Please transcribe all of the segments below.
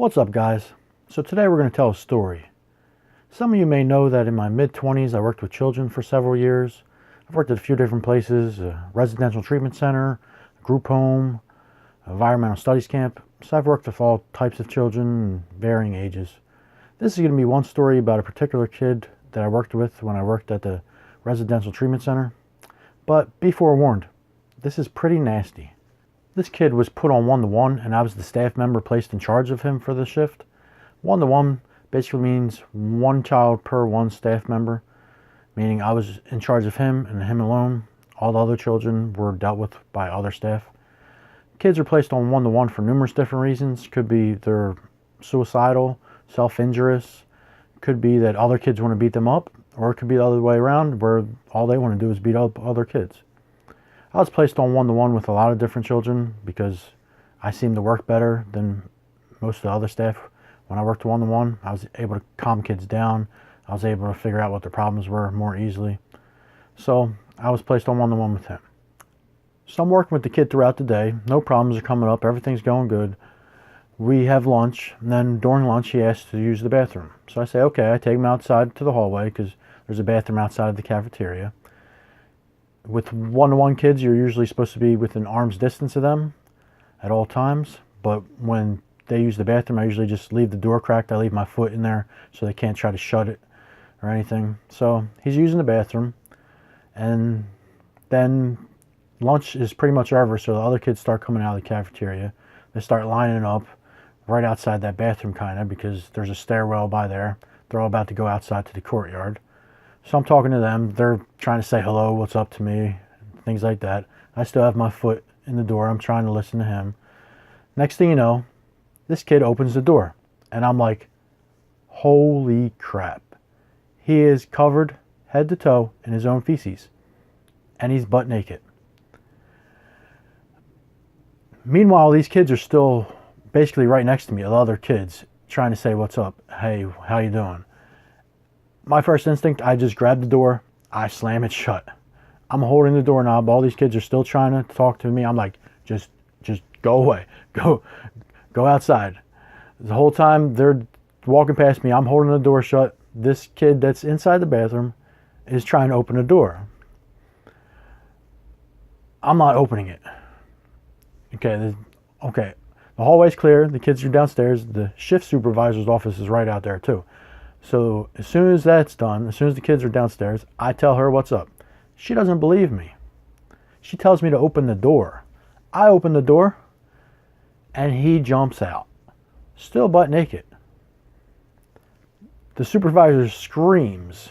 What's up, guys? So today we're going to tell a story. Some of you may know that in my mid-20s I worked with children for several years. I've worked at a few different places, a residential treatment center, a group home, environmental studies camp. So I've worked with all types of children, varying ages. This is going to be one story about a particular kid that I worked with when I worked at the residential treatment center. But be forewarned, this is pretty nasty. This kid was put on one-to-one, and I was the staff member placed in charge of him for the shift. One-to-one basically means one child per one staff member, meaning I was in charge of him and him alone. All the other children were dealt with by other staff. Kids are placed on one-to-one for numerous different reasons. Could be they're suicidal, self-injurious. Could be that other kids want to beat them up, or it could be the other way around, where all they want to do is beat up other kids. I was placed on one-to-one with a lot of different children because I seemed to work better than most of the other staff. When I worked one-to-one, I was able to calm kids down. I was able to figure out what their problems were more easily. So I was placed on one-to-one with him. So I'm working with the kid throughout the day. No problems are coming up. Everything's going good. We have lunch, and then during lunch he asks to use the bathroom. So I say, okay. I take him outside to the hallway because there's a bathroom outside of the cafeteria. With one-to-one kids, you're usually supposed to be within arm's distance of them at all times. But when they use the bathroom, I usually just leave the door cracked. I leave my foot in there so they can't try to shut it or anything. So he's using the bathroom. And then lunch is pretty much over, so the other kids start coming out of the cafeteria. They start lining up right outside that bathroom kind of, because there's a stairwell by there. They're all about to go outside to the courtyard. So I'm talking to them. They're trying to say hello, what's up to me, things like that. I still have my foot in the door. I'm trying to listen to him. Next thing you know, this kid opens the door. And I'm like, holy crap. He is covered head to toe in his own feces. And he's butt naked. Meanwhile, these kids are still basically right next to me, the other kids, trying to say, what's up? Hey, how you doing? My first instinct, I just grab the door, I slam it shut. I'm holding the doorknob. All these kids are still trying to talk to me. I'm like, just go away. Go outside. The whole time they're walking past me, I'm holding the door shut. This kid that's inside the bathroom is trying to open the door. I'm not opening it. Okay. The hallway's clear. The kids are downstairs. The shift supervisor's office is right out there too. So as soon as that's done, as soon as the kids are downstairs, I tell her what's up. She doesn't believe me. She tells me to open the door. I open the door, and he jumps out, still butt naked. The supervisor screams,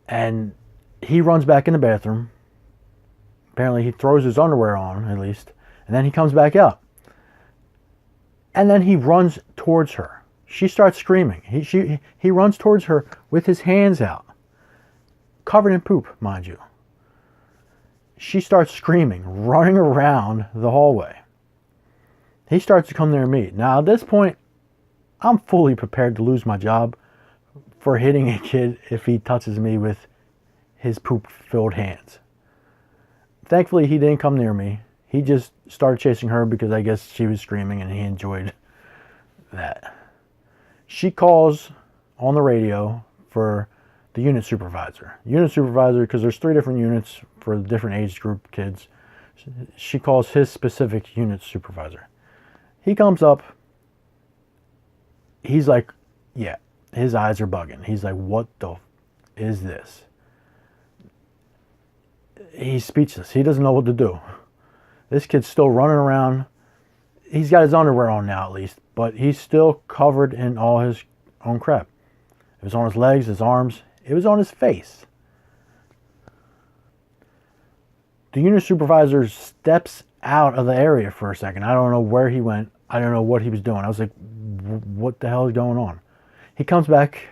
and he runs back in the bathroom. Apparently he throws his underwear on, at least, and then he comes back out. And then he runs towards her. She starts screaming. He runs towards her with his hands out, covered in poop, mind you. She starts screaming, running around the hallway. He starts to come near me. Now, at this point, I'm fully prepared to lose my job for hitting a kid if he touches me with his poop-filled hands. Thankfully, he didn't come near me. He just started chasing her because I guess she was screaming and he enjoyed that. She calls on the radio for the unit supervisor. Unit supervisor, because there's 3 different units for the different age group kids. She calls his specific unit supervisor. He comes up. He's like, yeah, his eyes are bugging. He's like, what the is this? He's speechless. He doesn't know what to do. This kid's still running around. He's got his underwear on now, at least, but he's still covered in all his own crap. It was on his legs, his arms. It was on his face. The unit supervisor steps out of the area for a second. I don't know where he went. I don't know what he was doing. I was like, what the hell is going on? He comes back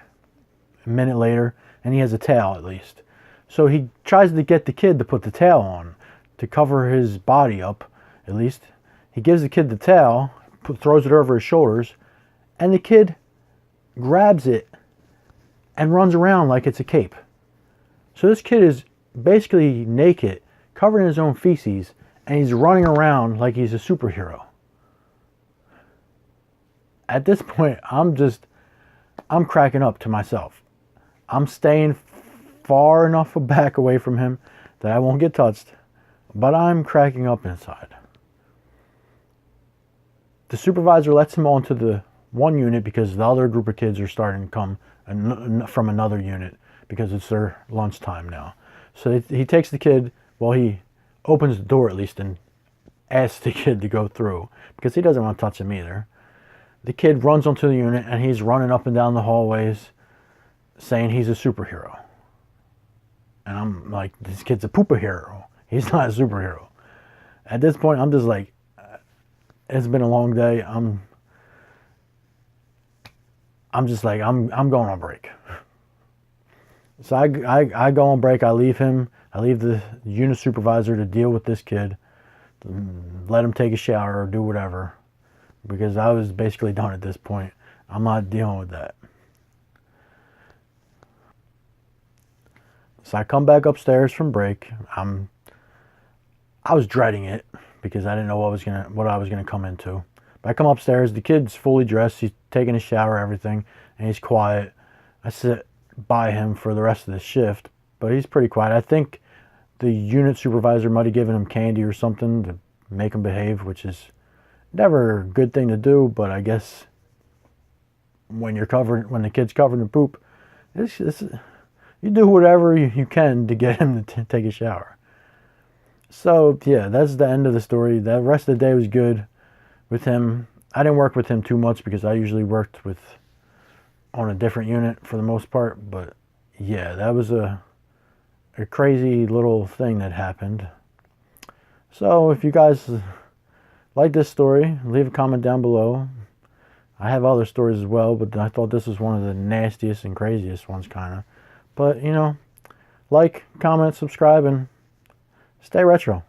a minute later, and he has a towel, at least. So he tries to get the kid to put the towel on to cover his body up, at least. He gives the kid the towel, throws it over his shoulders, and the kid grabs it and runs around like it's a cape. So this kid is basically naked, covered in his own feces, and he's running around like he's a superhero. At this point, I'm cracking up to myself. I'm staying far enough back away from him that I won't get touched, but I'm cracking up inside. The supervisor lets him onto the one unit because the other group of kids are starting to come from another unit because it's their lunchtime now. So he takes the kid, well, he opens the door at least and asks the kid to go through because he doesn't want to touch him either. The kid runs onto the unit and he's running up and down the hallways saying he's a superhero. And I'm like, this kid's a pooper hero. He's not a superhero. At this point, I'm just like, it's been a long day. I'm just like, I'm going on break. So I go on break. I leave him. I leave the unit supervisor to deal with this kid. Let him take a shower or do whatever. Because I was basically done at this point. I'm not dealing with that. So I come back upstairs from break. I was dreading it because I didn't know what I was gonna come into. But I come upstairs. The kid's fully dressed. He's taking a shower, everything, and he's quiet. I sit by him for the rest of the shift, but he's pretty quiet. I think the unit supervisor might have given him candy or something to make him behave, which is never a good thing to do. But I guess when the kid's covered in poop, you do whatever you can to get him to take a shower. So yeah, that's the end of the story. The rest of the day was good with him. I didn't work with him too much because I usually worked on a different unit for the most part. But yeah, that was a crazy little thing that happened. So if you guys like this story, leave a comment down below. I have other stories as well, but I thought this was one of the nastiest and craziest ones, kind of. But, like, comment, subscribe, and stay retro.